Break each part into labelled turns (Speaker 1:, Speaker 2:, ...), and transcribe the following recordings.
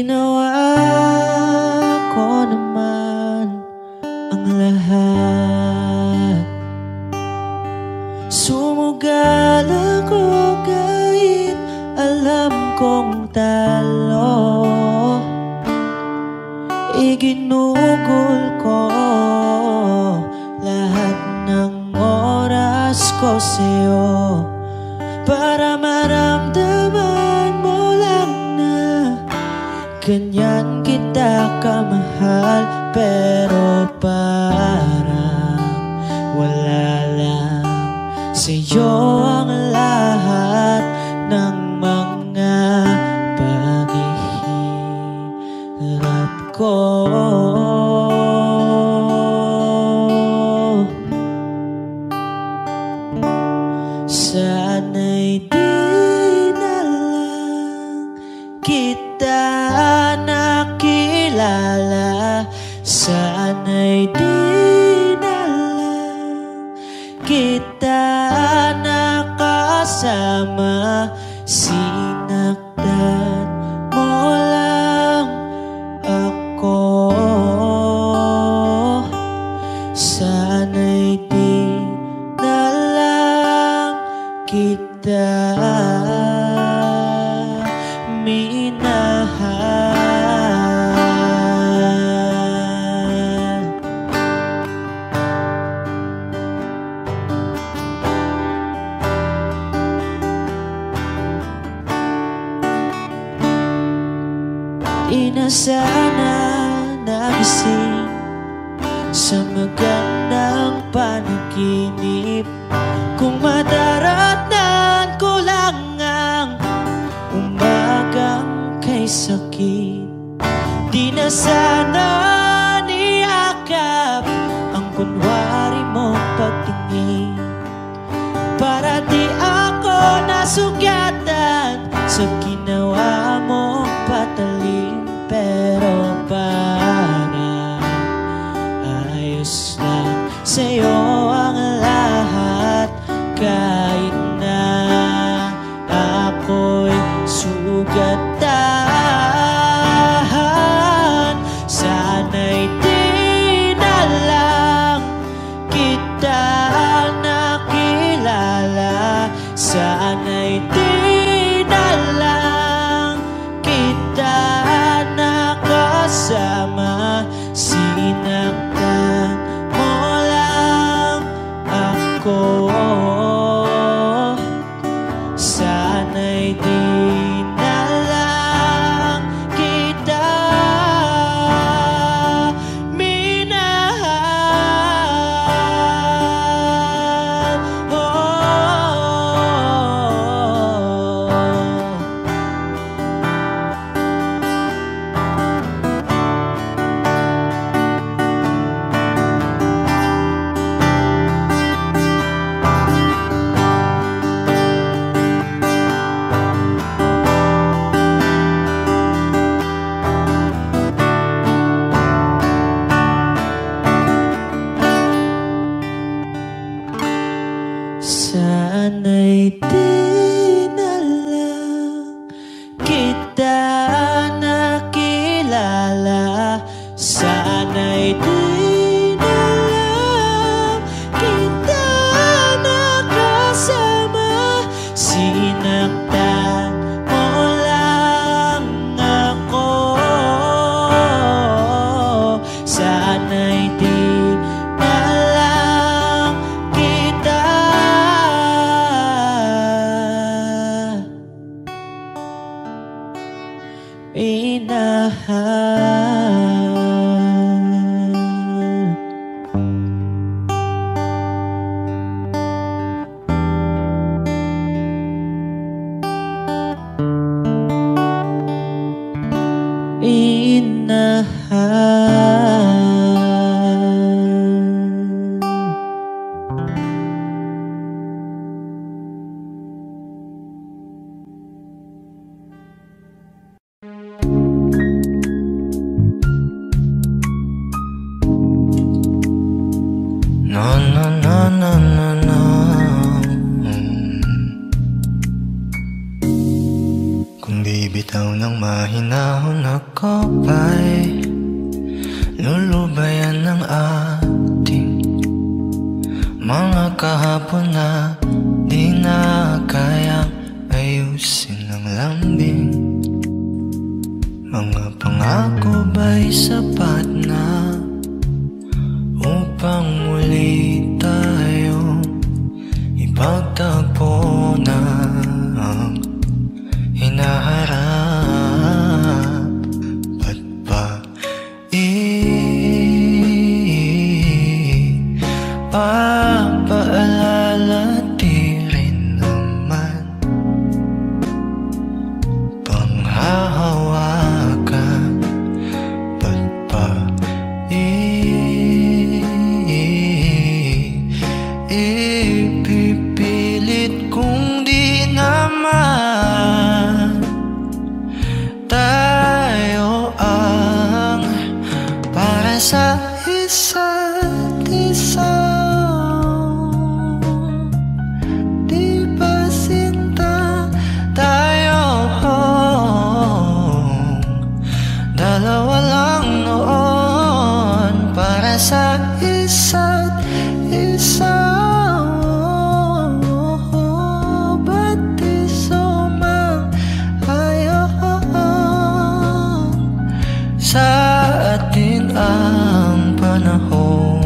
Speaker 1: Ginawa ko naman ang lahat. Sumugal ako kahit alam kong talo. Iginugol ko lahat ng oras ko sa'yo para maramdaman mo lang na ganyan kita kamahal. Pero parang wala lang sa'yo ang lahat ng mga paghihirap ko. Sana'y di na lang kita nakilala. Sana'y di na lang kita nakasama. Sinaktan mo lang ako. Sana'y di na lang kita minahal. Di na sana nagising sa magandang panaginip kung madaratnan ko lang ang umagang kay sakit. Di na sana niyakap ang kunwari mong pagtingin para di ako nasugatan sa ginawa mong patalim. Pero parang ayos lang sa'yo ang lahat kahit na ako'y sugatan. Sana'y di na lang kita nakilala. Sana'y di na lang kita nakasama. Sinaktan mo lang ako. Sana'y di na lang kita minahal. Sana'y di na lang kita nakilala. Sana'y di na lang kita nakasama. Sinaktan mo lang ako. Sana'y di na lang kita minahal. Minahal.
Speaker 2: bitaw ng mahinahon, ako ay lulubayan ng ating mga kahapon na di na kayang ayusin ng lambing. Mga pangako ba'y sapat na upang muli tayong ipagtagpo na ang hinaharap? Ba't ba ipapaalala di rin naman panghahawakan? Ba't ba ipipilit kung di naman tayo ang para sa isa't isa? Di ba sinta tayo? Dalawa lang noon para sa isa't isa. Ba't di sumang-ayon sa atin ang panahon?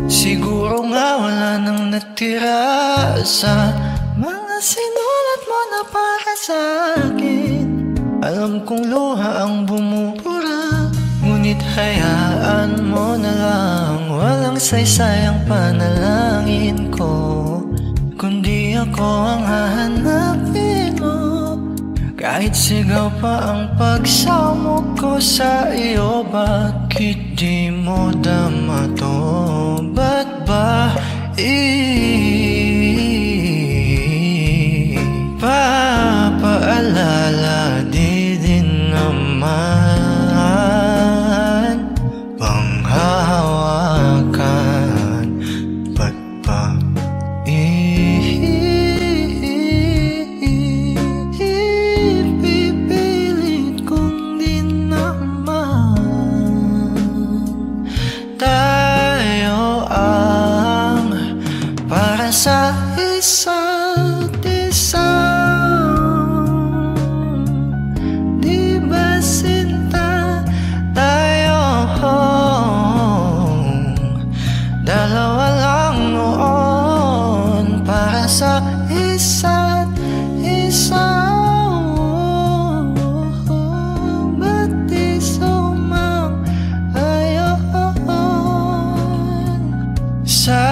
Speaker 2: Siguro nga wala nang natira sa mga sinulat mo na para sa akin. Alam kong luha ang bumubura, ngunit hayaan mo na lang. Walang saysay ang panalangin ko, kundi ako ang hahanapin mo. Kahit sigaw pa ang pagsamo ko sa iyo, bakit di mo dama to? Ba't ba ipapaalala di din naman panghahawakan? Ba't ba ipipilit kung di naman tayo ang para sa isa't isa? Di ba sinta tayo? Dalawa lang noon para sa isa't isa. Ba't di sumang-ayon sa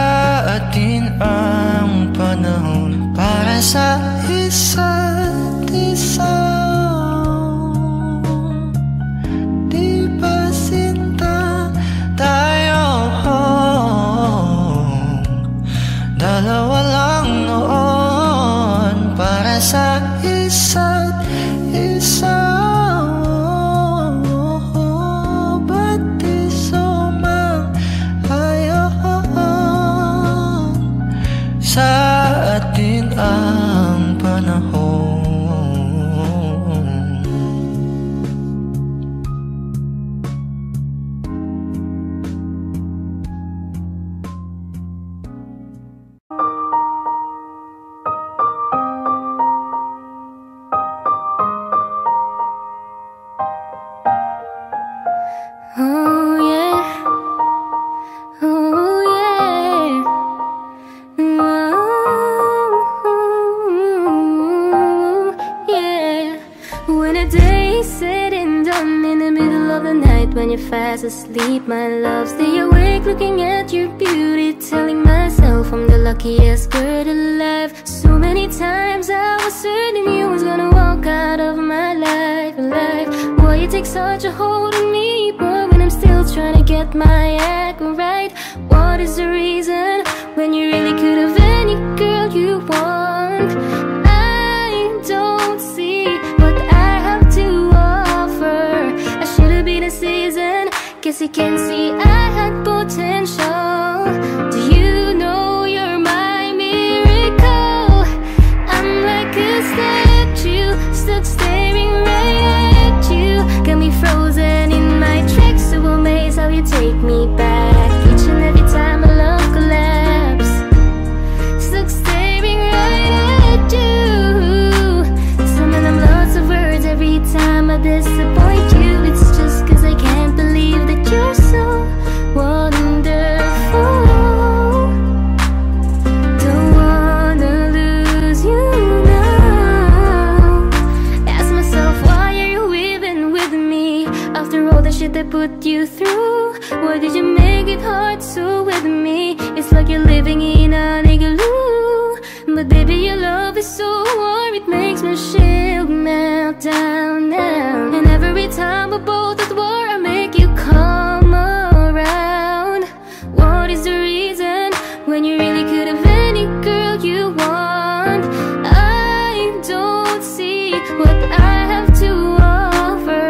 Speaker 2: atin ang panahon para sa isa't isa? Di ba sinta tayo? Dalawa lang noon para sa isa't isa. Ba't di sumang-ayon sa atin ang panahon?
Speaker 3: Oh yeah, oh yeah, oh yeah. When a day is said and done, in the middle of the night, when you're fast asleep, my love, stay awake looking at your beauty, telling myself I'm the luckiest girl alive. So many times I was certain you was gonna walk out of my life, Why you take such a hold on me, boy, when I'm still trying to get my act right? What is the reason when you really could have any girl you want? I 'cause you can see I had potential. Do you know you're my miracle? I'm like a statue, stuck staring right at you. Got me frozen in my tracks, so amazed how you take me back each and every time my love collapse. Stuck staring right at you. Summon them lots of words every time I disappoint you. It's just 'cause I can't believe that you're so wonderful. Don't wanna lose you now. Ask myself, why are you even with me? After all the shit I put you through, why did you make it hard so with me? It's like you're living in an igloo. But baby, your love is so warm, it makes my shield melt down now. And every time we're both at war, I make you come around. What is the reason when you really could have any girl you want? I don't see what I have to offer.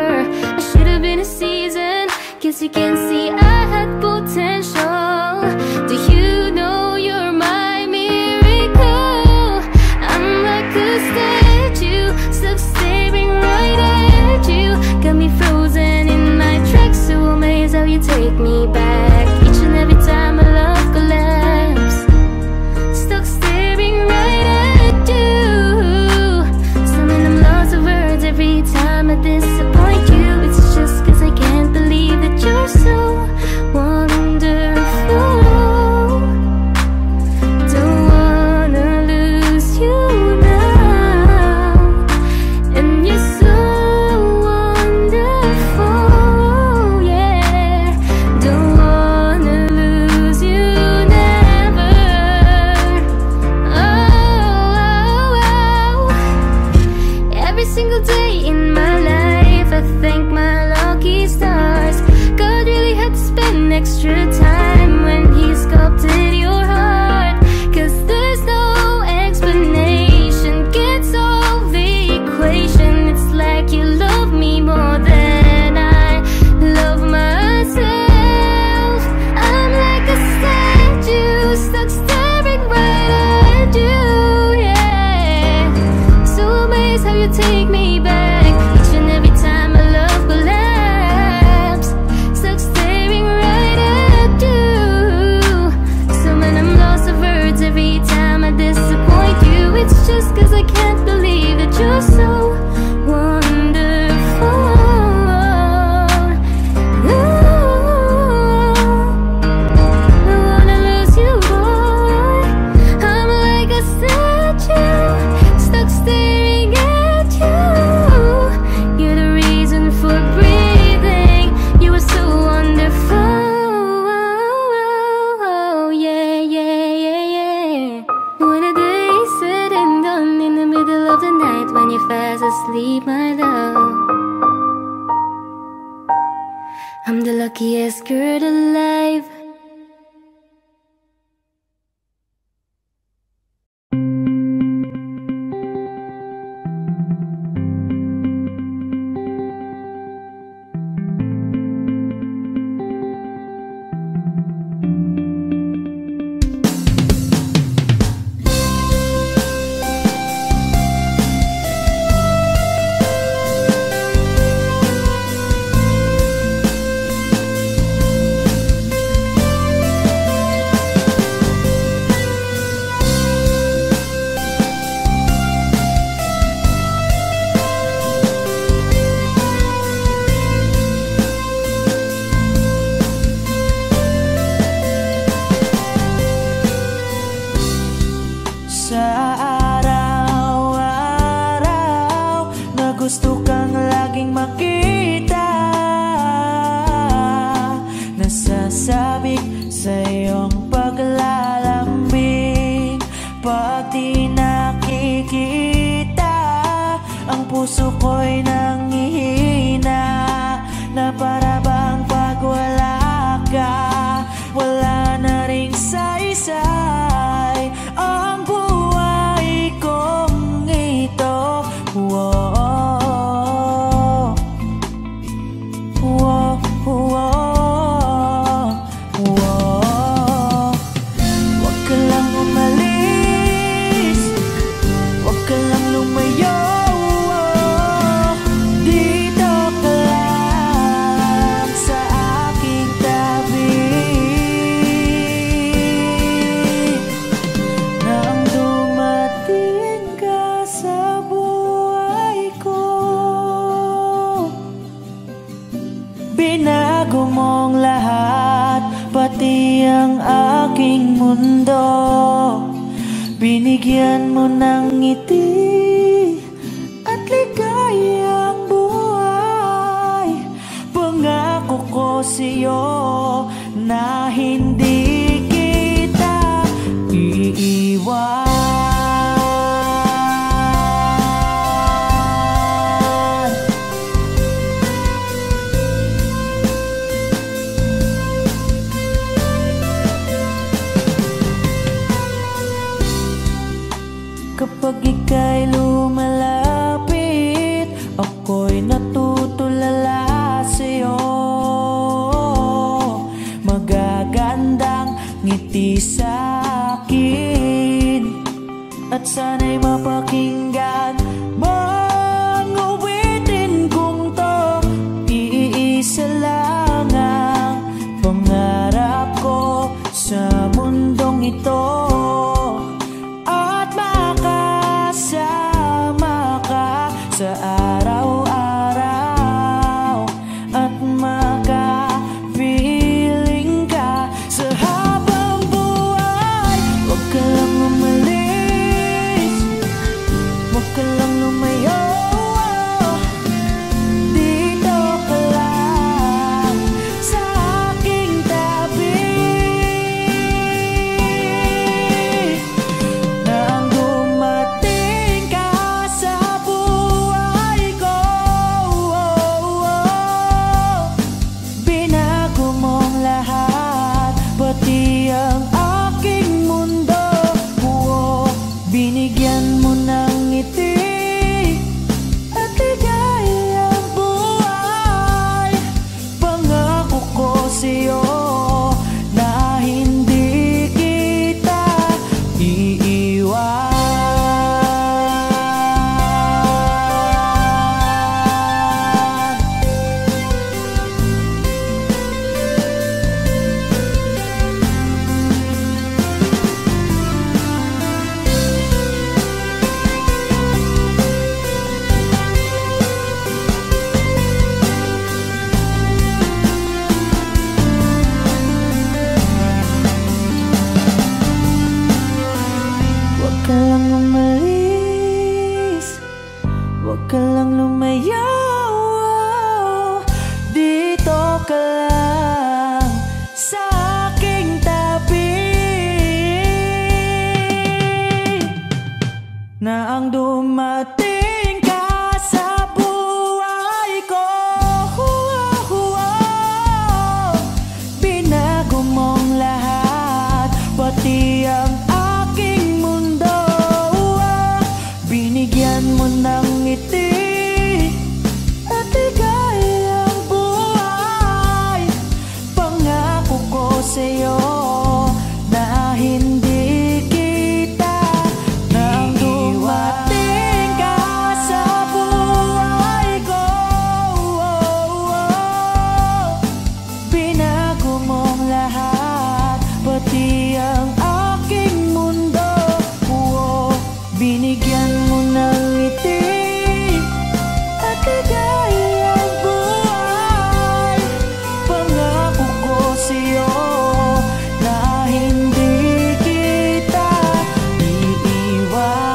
Speaker 3: I should have been a season, 'cause you can see I had potential. Do you know you're my miracle? I'm like a statue, stuck staring right at you. Got me frozen in my tracks, so amazed how you take me back each and every time my love collapse. Stuck staring right at you. Summon them lots of words every time I disappoint you. It's just 'cause I can't believe that you're so wonderful. Don't wanna lose you now. And you're so wonderful, yeah. Don't wanna lose you never. Oh. Every single day in my life, I thank my lucky stars. God really had to spend extra time when he sculpted your heart. 'Cause there's no explanation, can't solve the equation. It's like you love me more than I love myself. I'm like a statue, stuck staring right at you, yeah. So amazed how you take me back each and every time my love collapse. Stuck staring right at you. Summon I'm lost of words every time I disappoint you. It's just 'cause I can't believe that you're so wonderful. Don't wanna lose you, boy. I'm like a statue, stuck staring at you. You're the reason for breathing. You are so wonderful. Yeah, yeah, yeah, yeah. When a day is said and done in the middle of the night, when you're fast asleep, my love, I'm the luckiest girl alive.
Speaker 1: gusto kang laging makita, nasasabik sa iyong paglalambing. Pag di nakikita, ang puso ko'y nanghihina, na para bang pag wala ka, wala na ring saysay ang buhay kong ito. Whoa, whoa, whoa. Binigyan mo ng ngiti at ligayang buhay. Pangako ko sa'yo na hindi kita iiwan. Kapag ika'y lumalapit, ako'y natutulala sa'yo. Magagandang ngiti sa'kin at sana'y mapakinggan mang uwitin kong to. Iisa lang ang pangarap ko sa mundong ito, sa araw-araw at makapiling ka sa habang buhay. Huwag ka lang umalis, huwag ka lang lumayo. Dito ka lang sa aking tabi. Nang dumating ka sa pati ang aking mundo. Binigyan mo ng ngiti at ligayang buhay. Pangako ko sa'yo na hindi kita iiwan. Huwag ka lang umalis, huwag ka lang lumayo. Dito ka lang sa aking tabi. Na ang dumating ka sa buhay ko, binago mong lahat, pati ang binigyan mo ng ngiti at ligayang buhay. Pangako ko sa'yo na hindi kita nang dumating ka sa buhay ko. Binago mong lahat, pati ang aking mundo. Binigyan mo ng ngiti at ligayang buhay. Pangako ko sa'yo na hindi kita iiwan.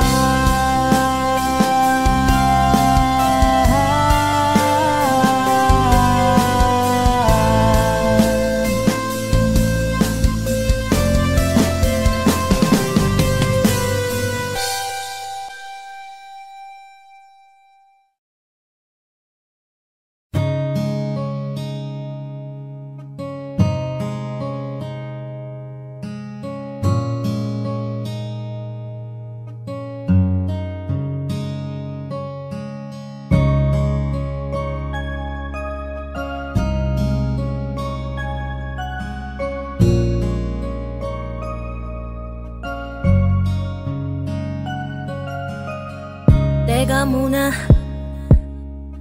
Speaker 4: Teka muna,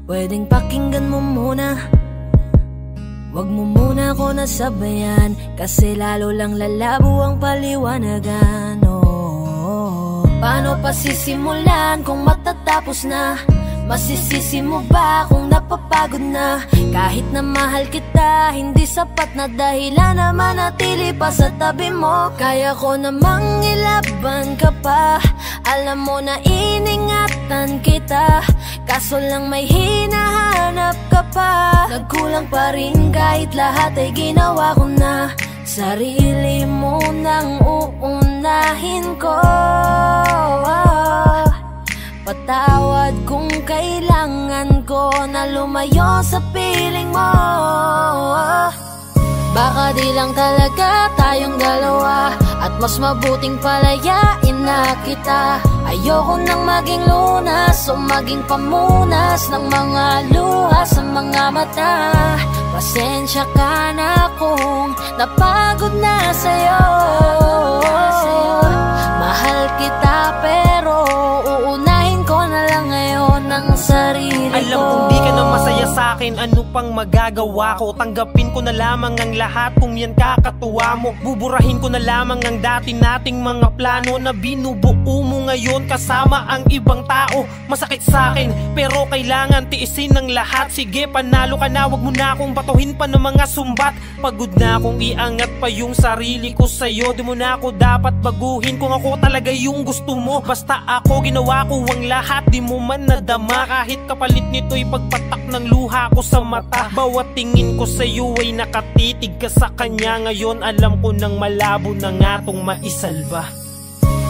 Speaker 4: pwedeng pakinggan mo muna. Wag mo muna ako nasabayan, kasi lalo lang lalabo ang paliwanagan. Paano pa sisimulan kung matatapos na? Masisisi mo ba kung napapagod na? Kahit na mahal kita, hindi sapat na dahilan na manatili pa sa tabi mo. Kaya ko namang ilaban ka pa, alam mo na iningatan kita, kaso lang may hinahanap ka pa. Nagkulang pa rin kahit lahat ay ginawa ko na. Sarili mo nang uunahin ko. Patawad kung kailangan ko na lumayo sa piling mo. Baka di lang talaga tayong dalawa, at mas mabuting palayain na kita. Ayoko nang maging lunas o maging pamunas ng mga luha sa mga mata. Pasensya ka na kung napagod na sa'yo. Mahal kita pero uunahin ko na lang ngayon ang sarili ko.
Speaker 5: Alam kong di ka na masaya sa'kin, ano pang magagawa ko? Tanggapin ko na lamang ang lahat kung yan kakatuwa mo. Buburahin ko na lamang ang dati nating mga plano na binubuo mo ngayon kasama ang ibang tao. Masakit sa'kin pero kailangan tiisin ng lahat. Sige, panalo ka na, wag mo na akong batuhin pa ng mga sumbat. Pagod na akong iangat pa yung sarili ko sa'yo. Di mo na ako dapat baguhin kung ako talaga yung gusto mo. Basta ako, ginawa ko ang lahat, di mo man nadama. Kahit kapalit nito'y pagpatak ng luha ko sa mata. Bawat tingin ko sa'yo ay nakatitig ka sa kanya. Ngayon alam ko nang malabo na nga tong maisalba.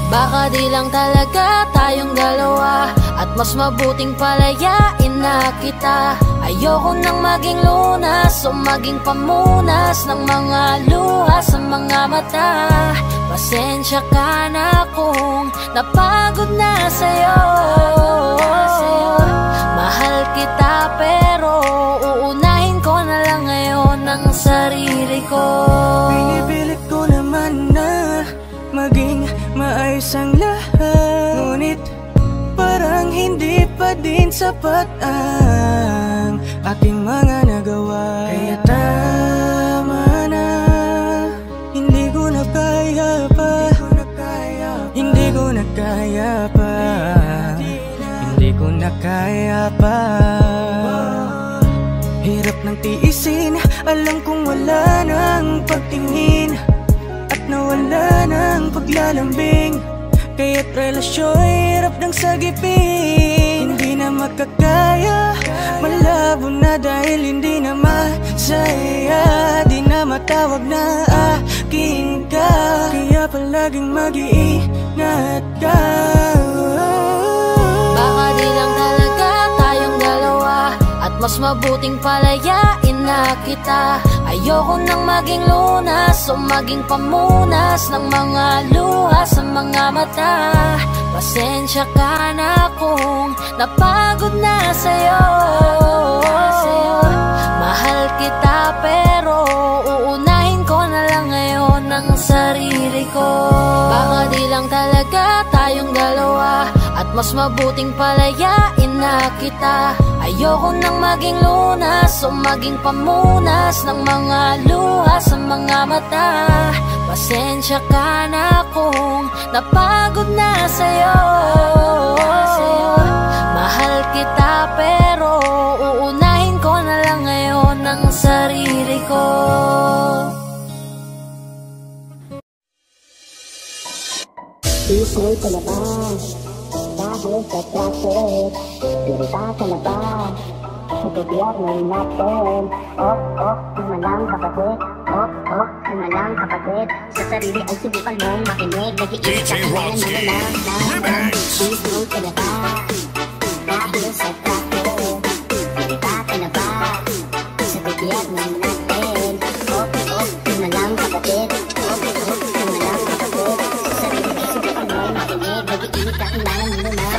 Speaker 4: Baka di lang talaga tayong dalawa, at mas mabuting palayain na kita. Ayoko nang maging lunas o maging pamunas ng mga luha sa mga mata. Pasensya ka na kung napagod na sa'yo. Mahal kita pero uunahin ko na lang ngayon ang sarili ko.
Speaker 2: Pinipilit ko naman na maging maayos ang lahat, ngunit parang hindi pa din sapat ang aking mga nagawa. Kaya tama na, hindi ko na kaya pa, hindi ko na kaya pa, hindi ko na kaya pa. Hirap ng tiisin, alam kong wala nang pagtingin at nawala ng paglalambing. Kaya't relasyo'y hirap ng sagipin. Hindi na makakaya, malabo na dahil hindi na masaya. Di na matawag na akin ka, kaya palaging mag-iingat ka.
Speaker 4: Baka di lang talaga tayong dalawa, at mas mabuting palayain na kita. Ayoko nang maging lunas o maging pamunas ng mga luha sa mga mata. Pasensya ka na kung napagod na sa'yo. Mahal kita pero uunahin ko na lang ngayon ang sarili ko. Baka di lang talaga tayong dalawa, at mas mabuting palayain na kita. Ayoko nang maging lunas o maging pamunas ng mga luha sa mga mata. Pasensya ka na kung napagod na sa'yo. Mahal kita pero uunahin ko na lang ngayon ang sarili ko.
Speaker 6: Isa'y palabas dahil sa traffic. Pinta ka na ba sa gobyerno natin? Malang kapatid. Malang kapatid. Sa sarili ay subukan mong makinig. Nag-iisip ka kailangan mo na lang. Isa'y ka na ba dahil sa traffic. Pinta ka na ba sa gobyerno natin? Malang kapatid. Malang kapatid. Sa sarili ay subukan mong makinig. Nag-iisip ka kailangan mo na lang.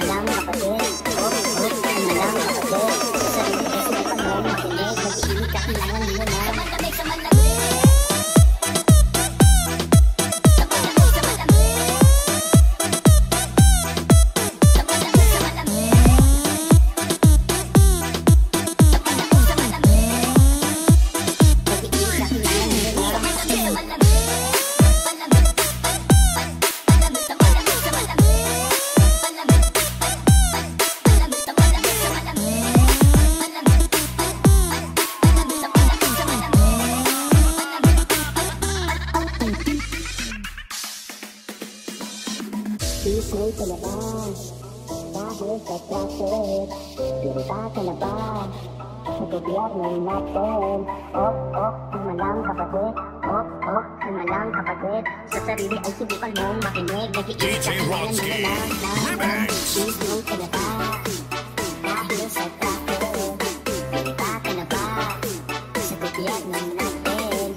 Speaker 6: malang kapatid. Malang kapatid. Sa sarili kasi na pag mo makinig, mag-iinit ka, kailangan mo na. Isay ka na ba? Dahil sa traffic, pirita ka na ba? Sa gobyerno natin,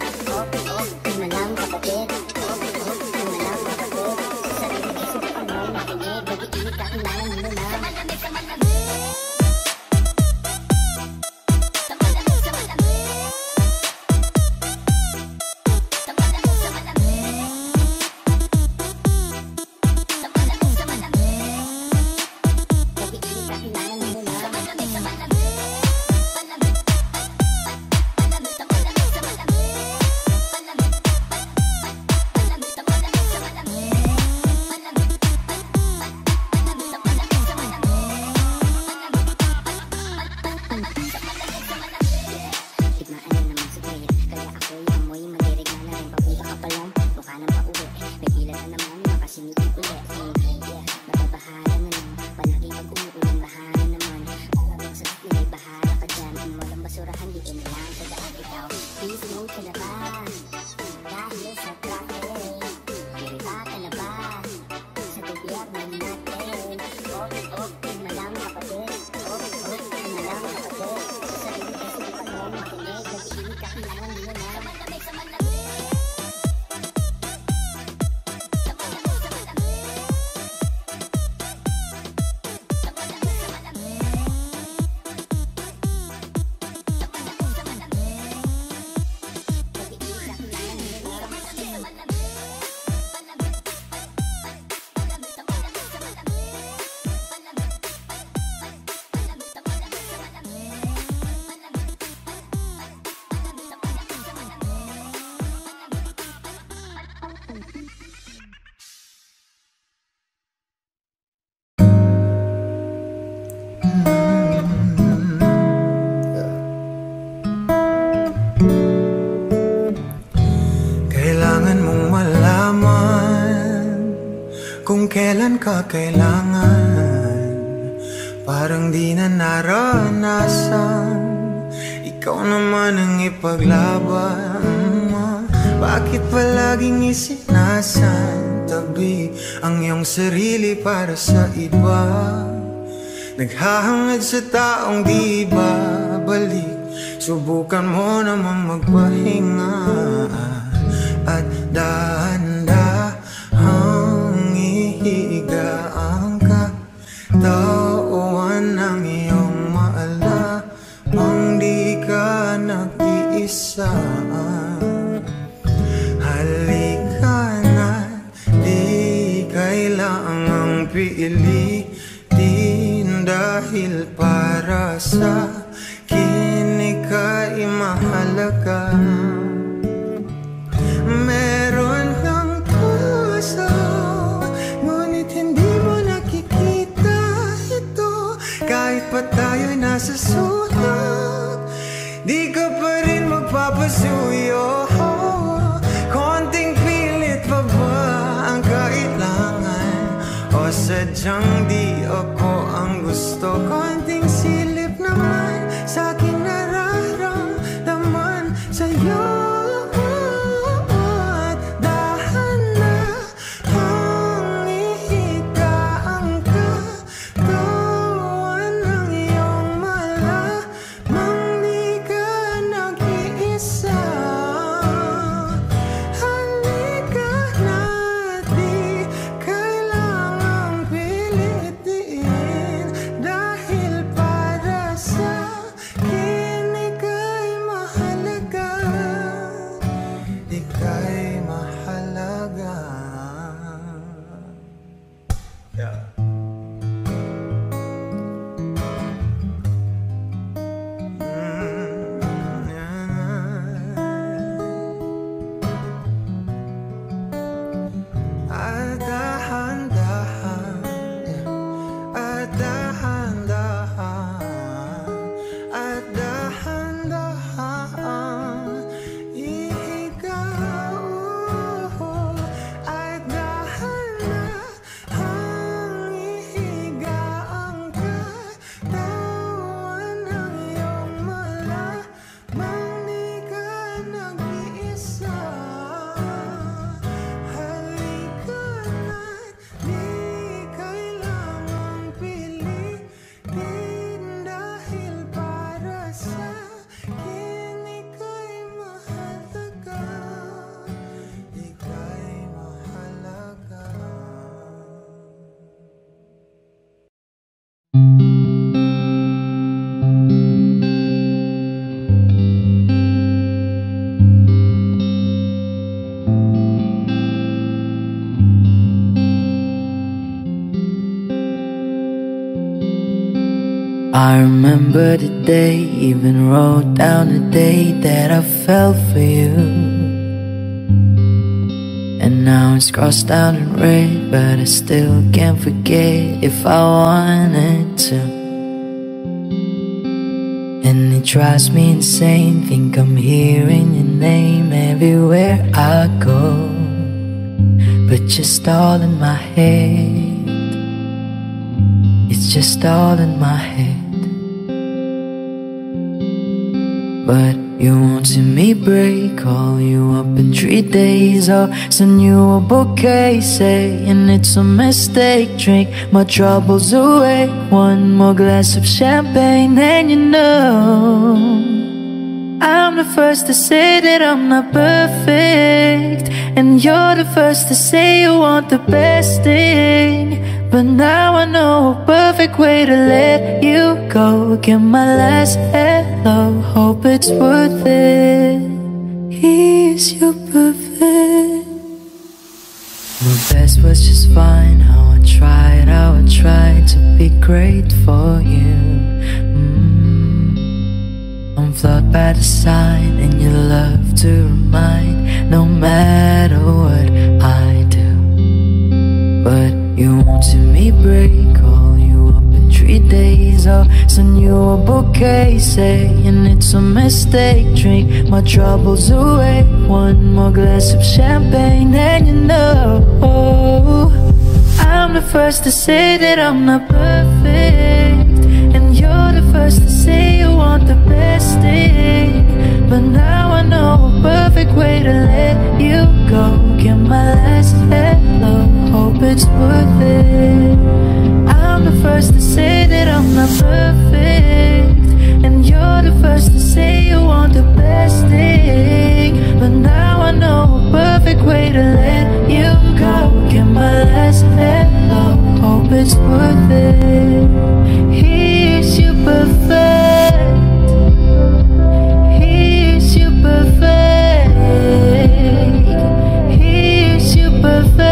Speaker 6: malang kapatid. Malang kapatid. Sa sarili ay subukan mong makinig. Nag-iinit ka, kailangan mo na. Isay ka na ba? Dahil sa traffic, pirita ka na ba? Sa gobyerno natin, malang kapatid.
Speaker 2: Kung kailan ka kailangan, parang di na naranasan. Ikaw naman ang ipaglaban. Bakit palaging isinasantabi ang iyong sarili para sa iba? Naghahangad sa taong di babalik. Subukan mo naman magpahinga at dahan-dahang ihiga ang katawan ng iyong maalamang di ka nag-iisa. Halika na, di kailangang pilitin dahil para sa akin ika'y mahalaga. Meron kang puso, ngunit hindi mo nakikita ito. Kahit pa tayo'y nasa sulok, di ka pa rin magpapasuyo. Konting pilit pa ba ang kailangan? O sadyang di ako ang gusto? Konting silip naman sa aking nararamdaman sa'yo. Feeling
Speaker 7: I remember the day, even wrote down the day that I fell for you. And now it's crossed out in red, but I still can't forget if I wanted to. And it drives me insane, think I'm hearing your name everywhere I go, but just all in my head. It's just all in my head. But you won't see me break, call you up in 3 days, or send you a bouquet saying it's a mistake. Drink my troubles away, one more glass of champagne, and you know I'm the first to say that I'm not perfect, and you're the first to say you want the best thing. But now I know a perfect way to let you go. Get my last hello, hope it's worth it. He's your perfect. My best was just fine, how I tried to be great for you. I'm flawed by design, and you love to remind, no matter what I do. But you won't see me break, call you up in 3 days, or send you a bouquet saying it's a mistake. Drink my troubles away, one more glass of champagne, and you know I'm the first to say that I'm not perfect, and you're the first to say you want the best thing. But now I know a perfect way to let you go. Get my last hello, hope it's worth it. I'm the first to say that I'm not perfect, and you're the first to say you want the best thing. But now I know a perfect way to let you go. Get my last hello, hope it's worth it. Here's your perfect, here's your perfect, here's your perfect.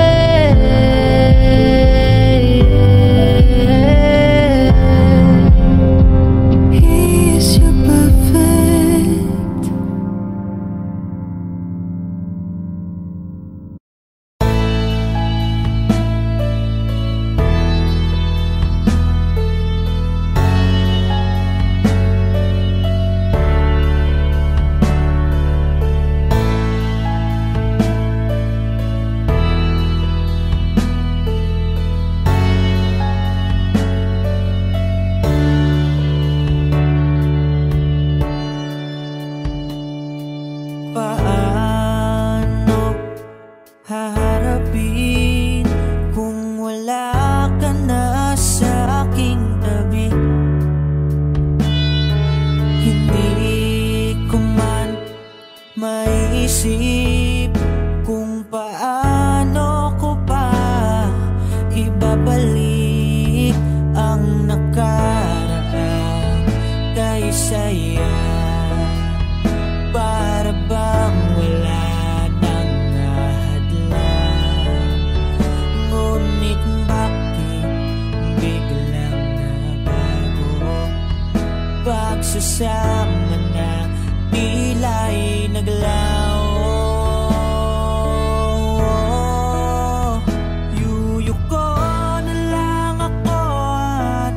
Speaker 1: Pagsasama na tila'y naglaho. Yuyuko na lang ako at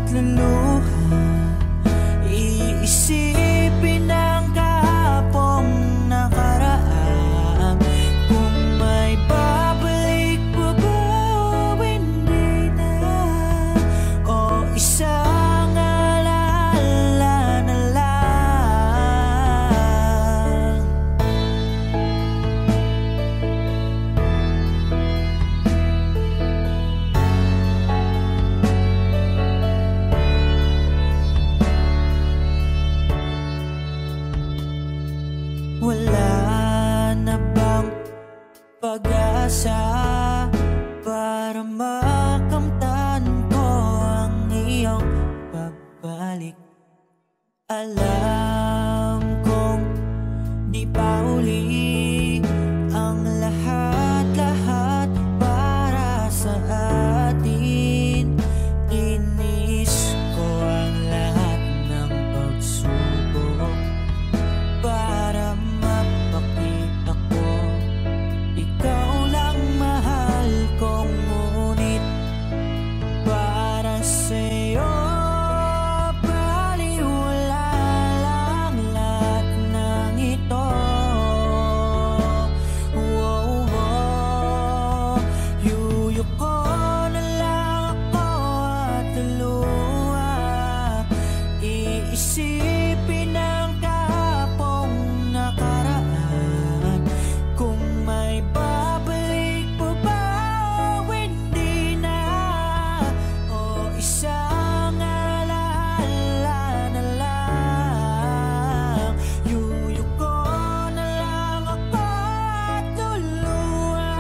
Speaker 1: bumalik. Alam kong di pa uli ang lahat-lahat para sa atin. Tinis ko ang lahat ng pagsubok para mapakita ko ikaw lang mahal kong, ngunit para sa'yo baliwala lang lahat ng ito. Oh, oh, yuyuko na lang ako at luha, iisipin ang kahapong nakaraan. Kung may babalik pa ba o hindi na, o isang alaala na lang. Yuyuko na lang ako at luluha,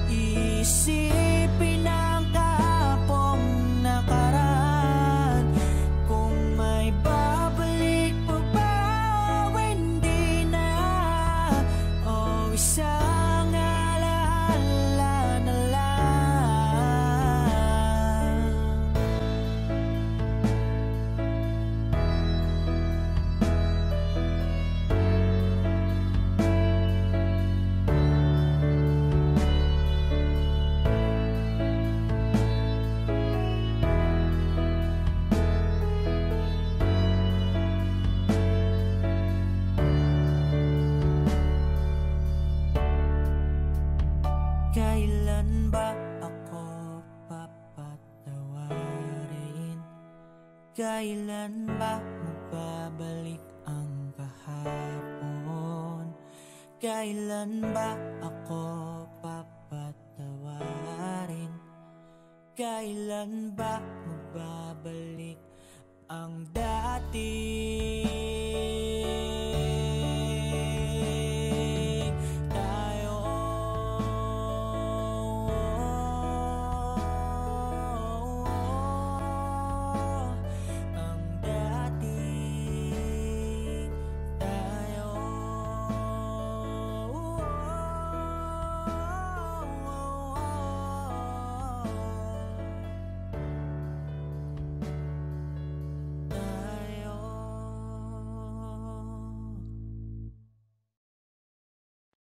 Speaker 1: iisipin ang kahapong nakaraan. Kung may babalik pa ba o hindi na, o isang alaala na lang. Kailan ba ako papatawarin? Kailan ba magbabalik ang kahapon? Kailan ba ako papatawarin? Kailan ba magbabalik ang dati?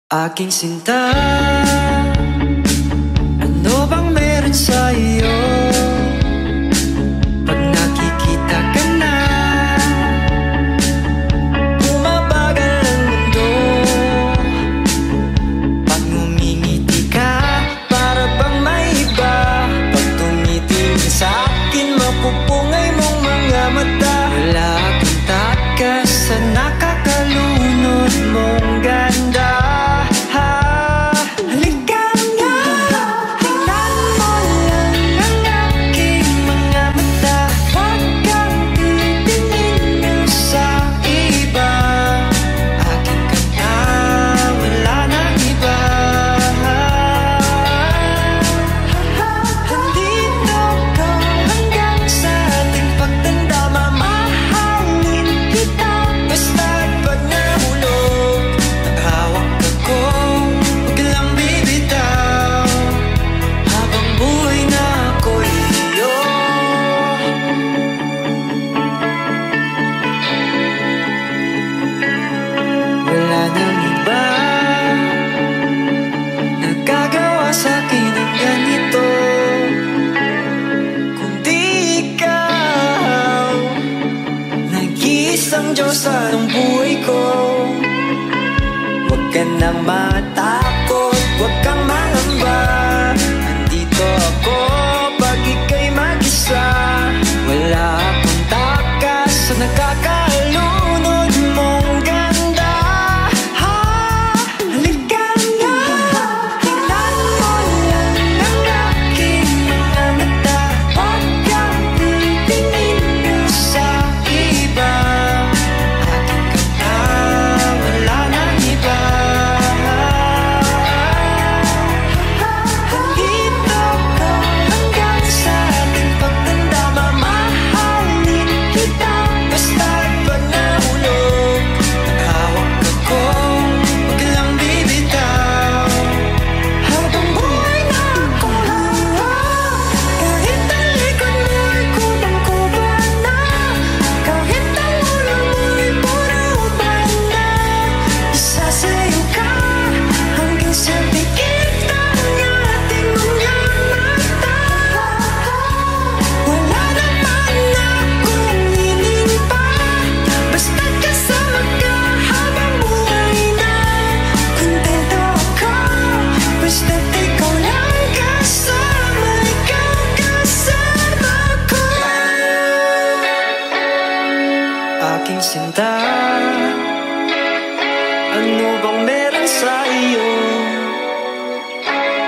Speaker 7: Aking sinta, ano bang meron sa'yo? Pag nakikita ka na, bumabagal ang mundo. Pag ngumingiti ka, para bang may iba. Pag tumitingin sa'kin, mapupungay mong mga mata. Wala akong takas sa nakakalunod mong ganda.
Speaker 1: Sa ng buhay ko, huwag ka nang matakot, huwag kang mangamba. Andito ako pag ika'y mag-isa. Wala akong takas sa nakakalunod mong ganda. Halika na, tingnan mo lang ang aking mga mata. Huwag kang titingin sa iba.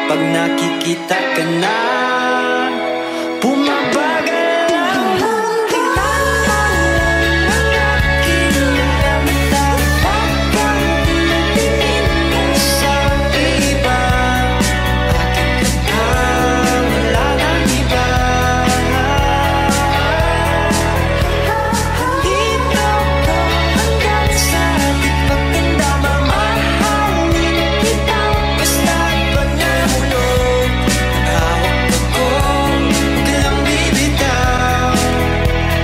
Speaker 2: Pag nakikita ka na, bumabagal ang hangin. Ang aking mga mata, huwag kang tingin sa iba. Akin ka na, wala nang iba. Dito ko hanggang sa ating pagtanda, mamahalin kita. Basta pag nahulog, hawak ako, huwag lang bibitaw.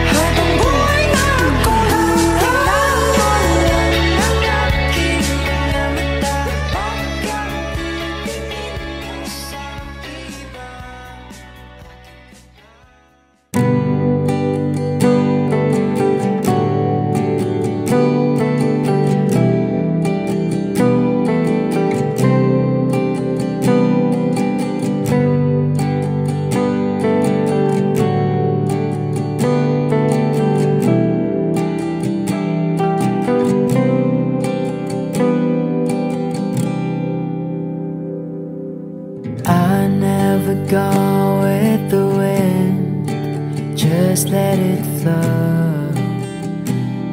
Speaker 2: Habang buhay na ako, kailangan mo lang ang aking mga mata. Huwag kang titingin sa iba.
Speaker 7: I never go with the wind, just let it flow.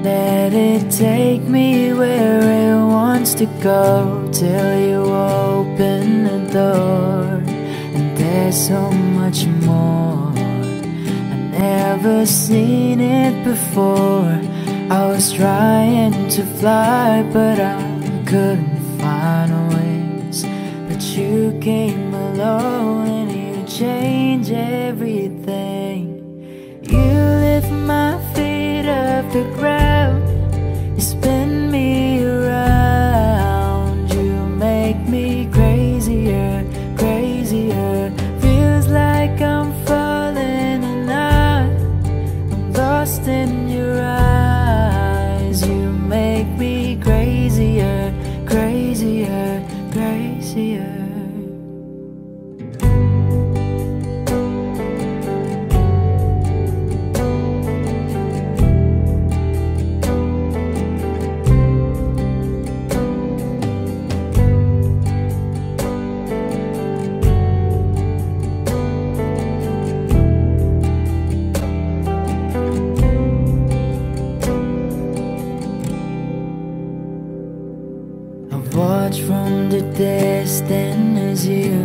Speaker 7: Let it take me where it wants to go, till you open the door. And there's so much more, I've never seen it before. I was trying to fly, but I couldn't find ways. But you came along and you changed everything. You lift my feet off the ground, you spin me around. You make me crazier, crazier. Feels like I'm falling and I'm lost in your eyes. You make me crazier, crazier, crazier. Watch from the distance as you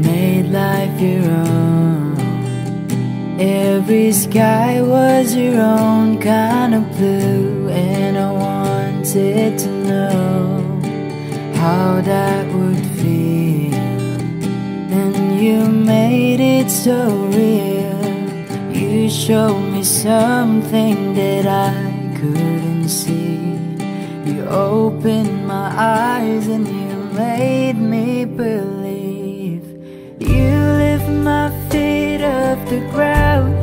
Speaker 7: made life your own. Every sky was your own kind of blue, and I wanted to know how that would feel. And you made it so real. You showed me something that I couldn't see. You opened my eyes and you made me believe. You lift my feet off the ground,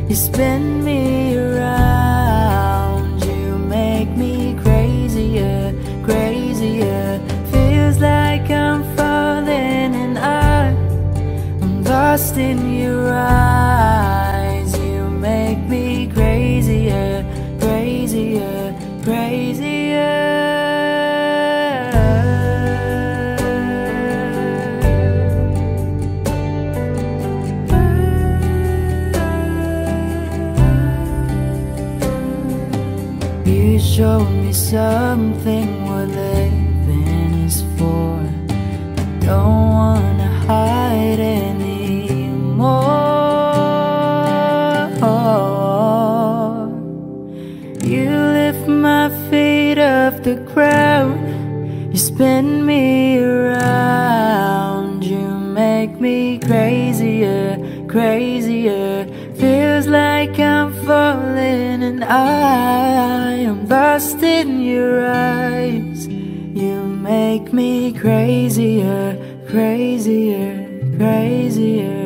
Speaker 7: you spin me around. You make me crazier, crazier. Feels like I'm falling and I'm lost in your eyes. You make me crazier, crazier, crazier. You showed me something what living is for. I don't wanna hide anymore. You lift my feet off the ground, you spin me around. You make me crazier, crazier. Feels like I'm falling and I am lost in your eyes. You make me crazier, crazier, crazier.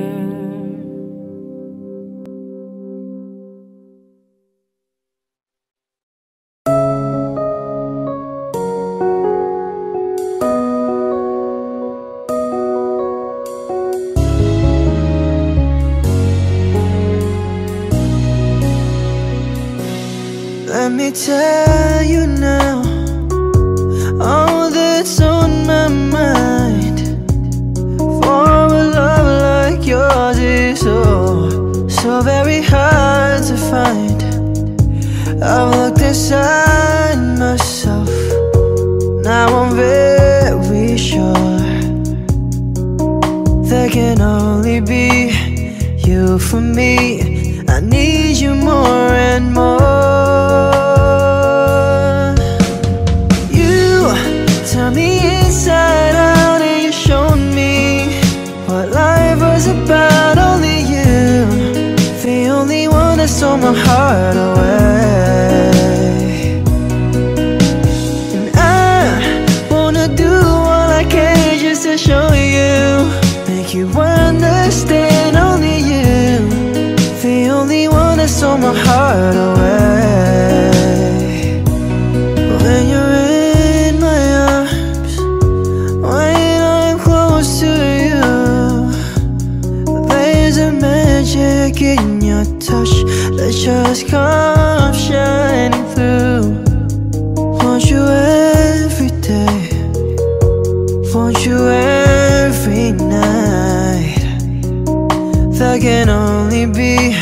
Speaker 2: Let me tell you now all that's on my mind. so very hard to find. I've looked inside myself, now I'm very sure there can only be you for me. I need you more and more. You turned me inside out and you showed me what life was about. Only you, the only one that stole my heart away. And I wanna do all I can just to show you, make you understand. Only you, the only one that stole my heart away. When you're in my arms, when I'm close to you, there's a magic in your touch that just comes shining through. Want you every day, want you every night. There can only be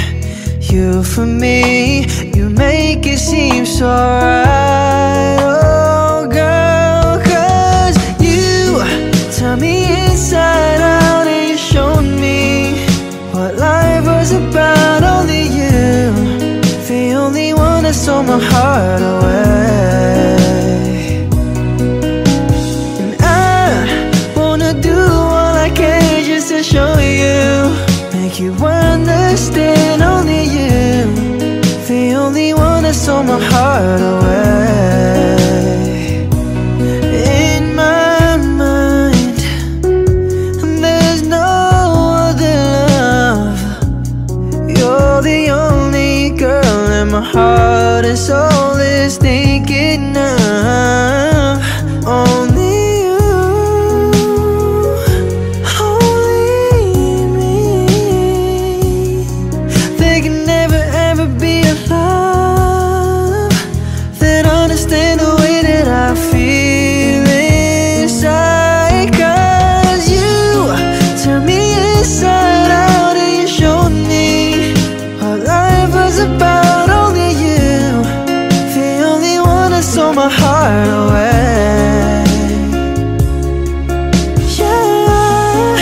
Speaker 2: you for me. You make it seem so right, oh girl, 'cause you turned me inside out and you showed me what life was about. Only you, the only one that stole my heart away. And I wanna do all I can just to show you, make you understand. Only you, the only one that stole my heart away. In my mind, there's no other love. You're the only girl in my heart and soul is thinking of. Only you, only me. There can never ever be a love that understands the way that I feel inside. 'Cause you turned me inside out and you showed me what life was about. Only you, the only one that stole my heart away. Yeah,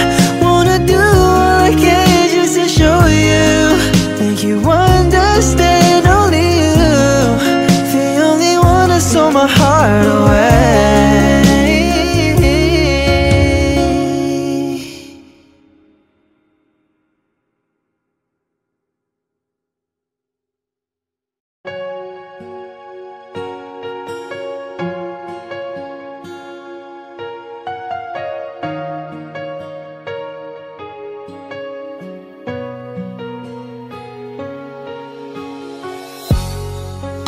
Speaker 2: wanna do all I can just to show you, make you understand. Only you, the only one that stole my heart away.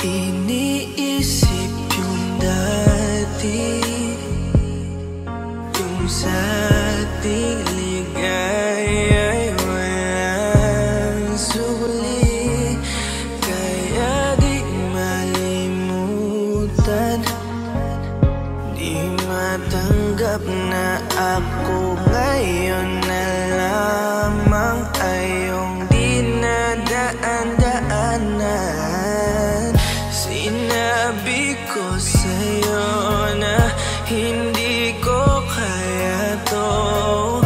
Speaker 2: Iniisip yung dati, yung sa ating ligay ay walang suli. Kaya di malimutan, di matanggap na ako ngayon na lamang ay yung dinadaan-daanan. Sinabi ko sa'yo na hindi ko kaya to,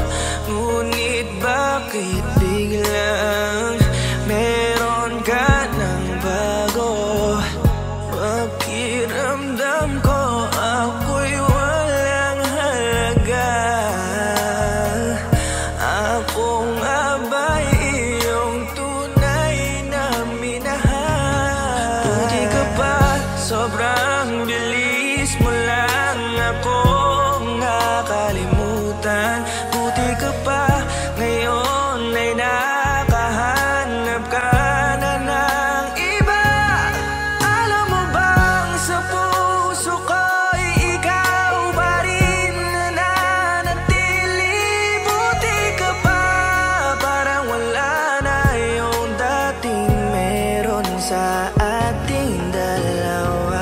Speaker 2: ngunit bakit biglang meron ka ng bago? Pakiramdam ko ako'y walang halaga. Ako nga ba'y iyong tunay na minahal? Buti ka pa, sobrang bilis mo lang akong nakalimutan. Buti ka pa, ngayon ay nakahanap ka na ng iba. Alam mo bang sa puso ko'y ikaw pa rin nananatili? Buti ka pa, parang wala na yung dating meron sa ating dalawa.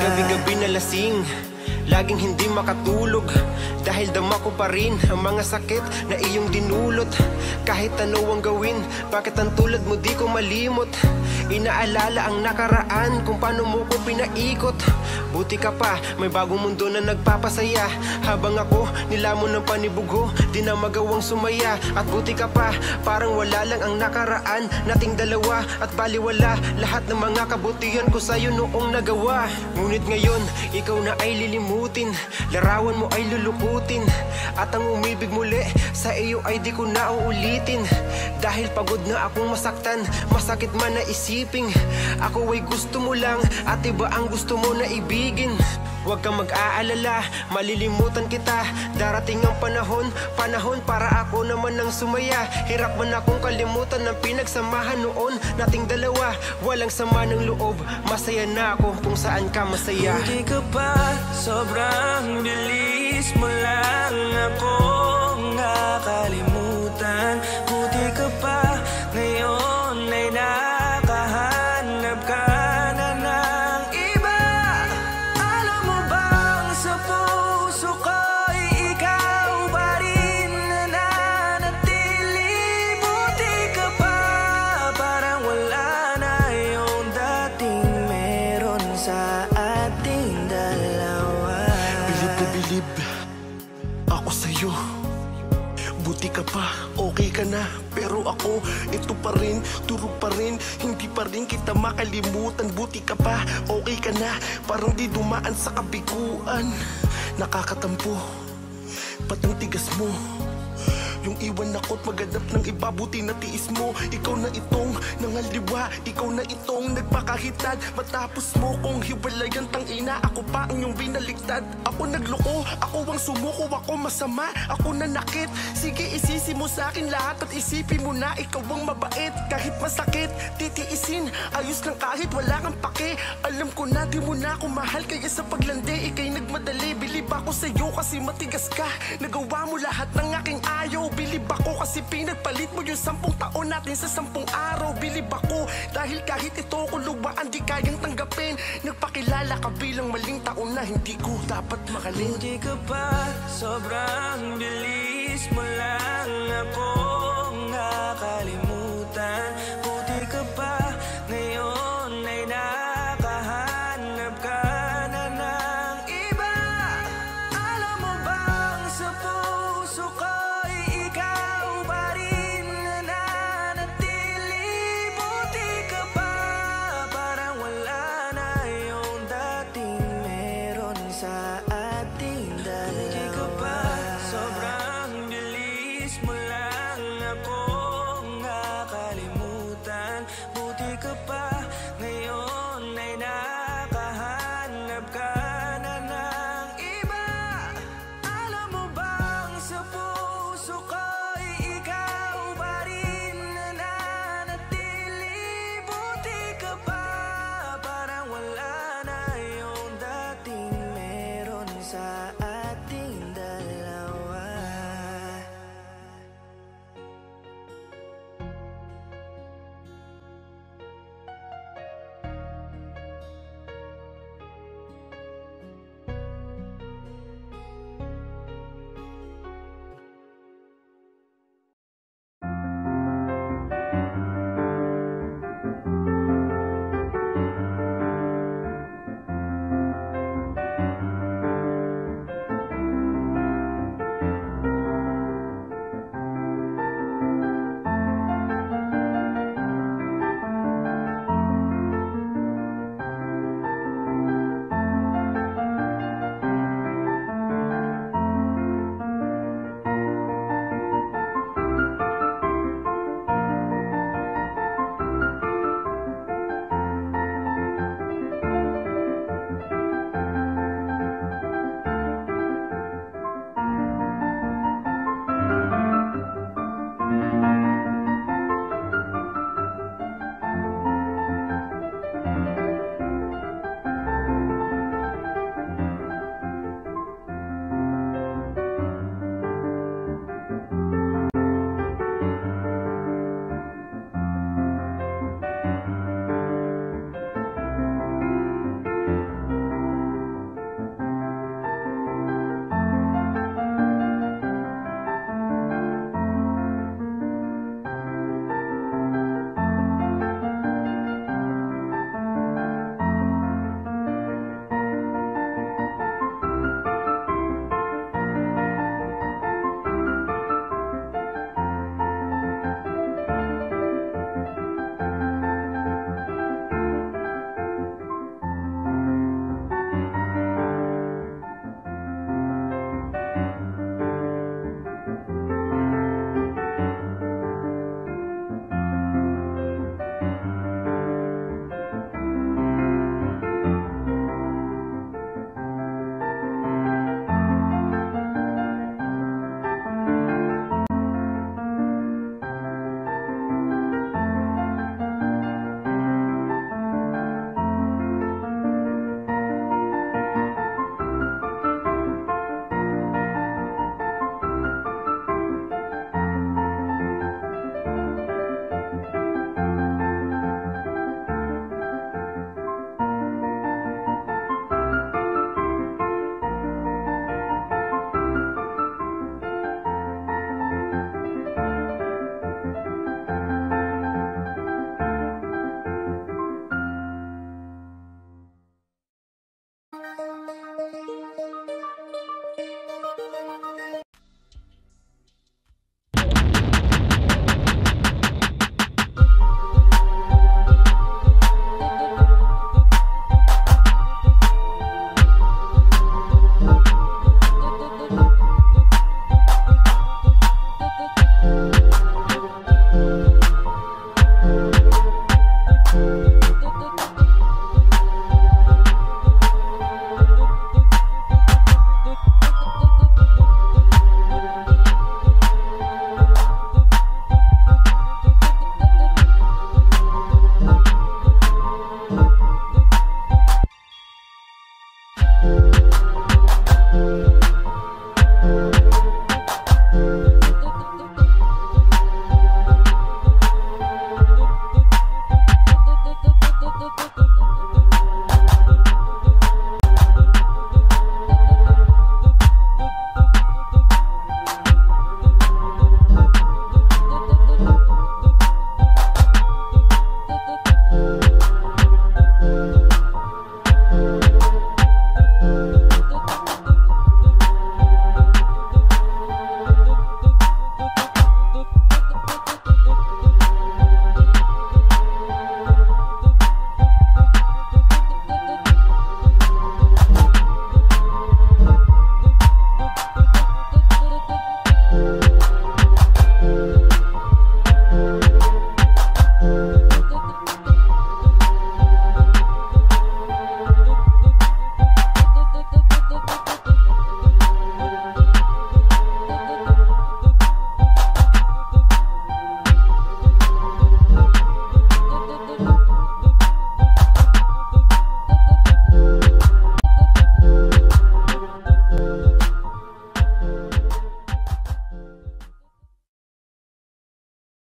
Speaker 5: Gabi-gabi na lasing, laging hindi makatulog
Speaker 8: Dahil dama ko pa rin ang mga sakit na iyong dinulot. Kahit ano ang gawin, bakit ang tulad mo di ko malimot? Inaalala ang nakaraan kung paano mo ko pinaikot. Buti ka pa, may bagong mundo na nagpapasaya. Habang ako nilamon ng panibugo, di na magawang sumaya. At buti ka pa, parang wala lang ang nakaraan nating dalawa. At baliwala lahat ng mga kabutihan ko sa'yo noong nagawa. Ngunit ngayon, ikaw na ay lilimutin, larawan mo ay lulukutin, at ang umibig muli sa iyo ay di ko na uulitin. Dahil pagod na akong masaktan, masakit man na isiping ako ay gusto mo lang at iba ang gusto mo na ibigin. Huwag kang mag-aalala, malilimutan kita. Darating ang panahon para ako naman ang sumaya. Hirap man akong kalimutan ng pinagsamahan noon nating dalawa. Walang sama ng loob, masaya na ako kung saan ka masaya.
Speaker 2: Buti ka pa, sobrang bilis mo lang akong nakalimutan. Buti ka pa, ngayon ay nakahanap ka na ng iba. Alam mo bang sa puso ko'y ikaw pa rin nananatili. Buti ka pa, parang wala na yung dating meron sa ating dalawa.
Speaker 9: Bilib na bilib ako sa'yo. Buti ka pa, okay ka na. Pero ako, ito pa rin, turog pa rin, hindi pa rin kita makalimutan. Buti ka pa, okay ka na, parang di dumaan sa kabiguan. Nakakatampo, ba't ang tigas mo? Yung iwan ako't maghanap ng iba, buti na tiis mo. Ikaw na itong nangaliwa, ikaw na itong nagpakahitad. Matapos mo kong hiwalayan, tangina, ako pa ang iyong binaliktad. Ako nagloko, ako ang sumuko, ako masama, ako nanakit. Sige, isisi mo sa akin lahat at isipin mo na ikaw ang mabait. Kahit masakit, titiisin, ayos lang kahit wala kang pake. Alam ko na di mo na ako mahal, kaya sa paglandi ikay nagmadali. Bilib ako sa'yo kasi matigas ka, nagawa mo lahat ng aking ayaw. Bilib ako kasi pinagpalit mo yung 10 taon natin sa 10 araw. Bilib ako dahil kahit ito ko luwaan di kayang tanggapin. Nagpakilala ka bilang maling taon na hindi ko dapat makalin.
Speaker 2: Buti ka pa, sobrang bilis mo lang ako